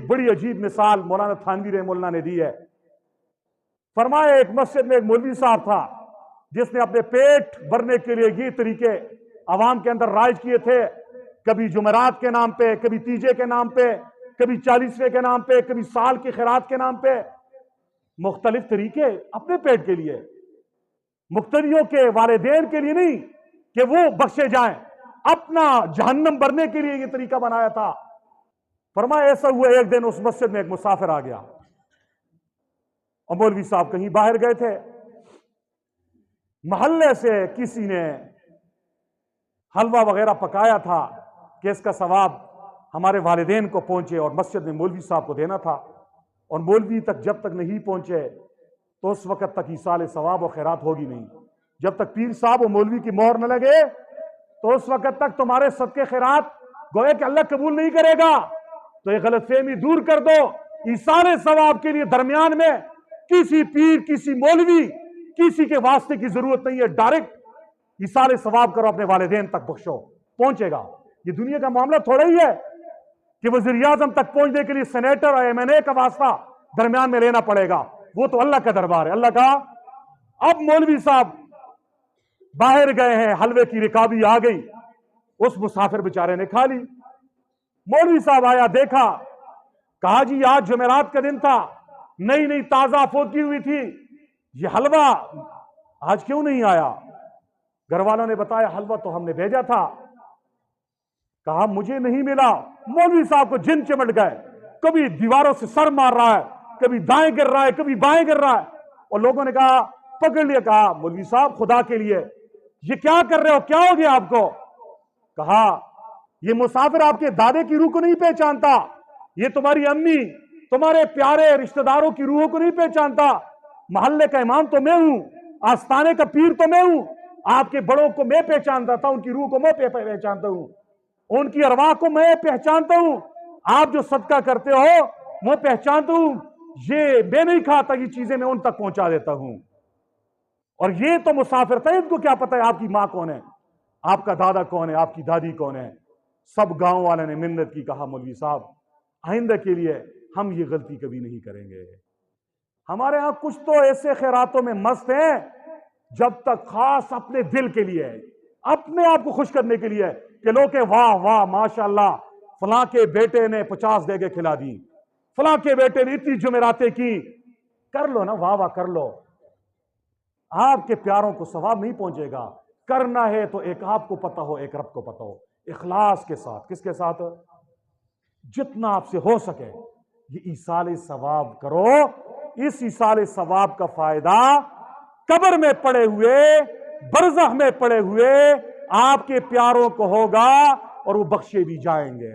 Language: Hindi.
एक बड़ी अजीब मिसाल मौलाना थानवी रहमतुल्लाह ने दी है। फरमाया एक मस्जिद में एक मौलवी साहब था जिसने अपने पेट भरने के लिए ये तरीके आवाम के अंदर राइज किए थे, कभी जुमेरात के नाम पे, कभी तीजे के नाम पे, कभी 40वें के नाम पे, कभी साल की खैरात के नाम पे, मुख्तलिफ तरीके अपने पेट के लिए, मुख्तलियों के वालिदैन के लिए नहीं कि वो बख्शे जाएं, अपना जहन्नम भरने के लिए ये तरीका बनाया था। फरमाया ऐसा हुआ एक दिन उस मस्जिद में एक मुसाफिर आ गया और मौलवी साहब कहीं बाहर गए थे, मोहल्ले से किसी ने हलवा वगैरह पकाया था कि इसका सवाब हमारे वालिदैन को पहुंचे और मस्जिद में मौलवी साहब को देना था, और मौलवी तक जब तक नहीं पहुंचे तो उस वक्त तक ईसाल सवाब और खैरात होगी नहीं। जब तक पीर साहब और मौलवी की मोहर न लगे तो उस वक्त तक तुम्हारे सदके खैरात गोया कि अल्लाह कबूल नहीं करेगा। तो ये गलतफहमी दूर कर दो, ईसाल सवाब के लिए दरमियान में किसी पीर, किसी मौलवी, किसी के वास्ते की जरूरत नहीं है। डायरेक्ट ईसाल सवाब करो, अपने वालिदैन तक बख्शो, पहुंचेगा। ये दुनिया का मामला थोड़ा ही है कि वज़ीर आज़म तक पहुंचने के लिए सेनेटर और MNA का वास्ता दरमियान में लेना पड़ेगा। वो तो अल्लाह का दरबार है, अल्लाह का। अब मौलवी साहब बाहर गए हैं, हलवे की रिकाबी आ गई, उस मुसाफिर बेचारे ने खा ली। मौलवी साहब आया, देखा, कहा जी आज जुमेरात का दिन था, नई नई ताजा फोकी हुई थी, ये हलवा आज क्यों नहीं आया? घर वालों ने बताया हलवा तो हमने भेजा था। कहा मुझे नहीं मिला। मौलवी साहब को जिन चिमट गए, कभी दीवारों से सर मार रहा है, कभी दाएं गिर रहा है, कभी बाएं गिर रहा है, और लोगों ने कहा, पकड़ लिया, कहा मौलवी साहब खुदा के लिए ये क्या कर रहे हो, क्या हो गया आपको? कहा ये मुसाफिर आपके दादे की रूह को नहीं पहचानता, ये तुम्हारी अम्मी, तुम्हारे प्यारे रिश्तेदारों की रूहों को नहीं पहचानता। मोहल्ले का इमाम तो मैं हूं, आस्थाने का पीर तो मैं हूं, आपके बड़ों को मैं पहचानता था, उनकी रूह को मैं पहचानता हूं, उनकी अरवाह को मैं पहचानता हूं, आप जो सदका करते हो मैं पहचानता हूं, ये मैं नहीं खाता, ये चीजें मैं उन तक पहुंचा देता हूं। और ये तो मुसाफिर था, इनको क्या पता है आपकी मां कौन है, आपका दादा कौन है, आपकी दादी कौन है। सब गांव वाले ने मिन्नत की, कहा मौलवी साहब आइंदा के लिए हम ये गलती कभी नहीं करेंगे। हमारे यहां कुछ तो ऐसे खैरातों में मस्त हैं जब तक खास अपने दिल के लिए है, अपने आप को खुश करने के लिए है कि लोग के वाह वाह माशाल्लाह फलां के बेटे ने 50 देगे खिला दी, फलां के बेटे ने इतनी जुमेरातें की। कर लो ना, वाह वाह कर लो, आपके प्यारों को सवाब नहीं पहुंचेगा। करना है तो एक आपको पता हो, एक रब को पता हो, इखलास के साथ। किसके साथ? जितना आपसे हो सके ये ईसाल सवाब करो। इस ईसाल सवाब का फायदा कब्र में पड़े हुए, बरज़ख में पड़े हुए आपके प्यारों को होगा और वो बख्शे भी जाएंगे।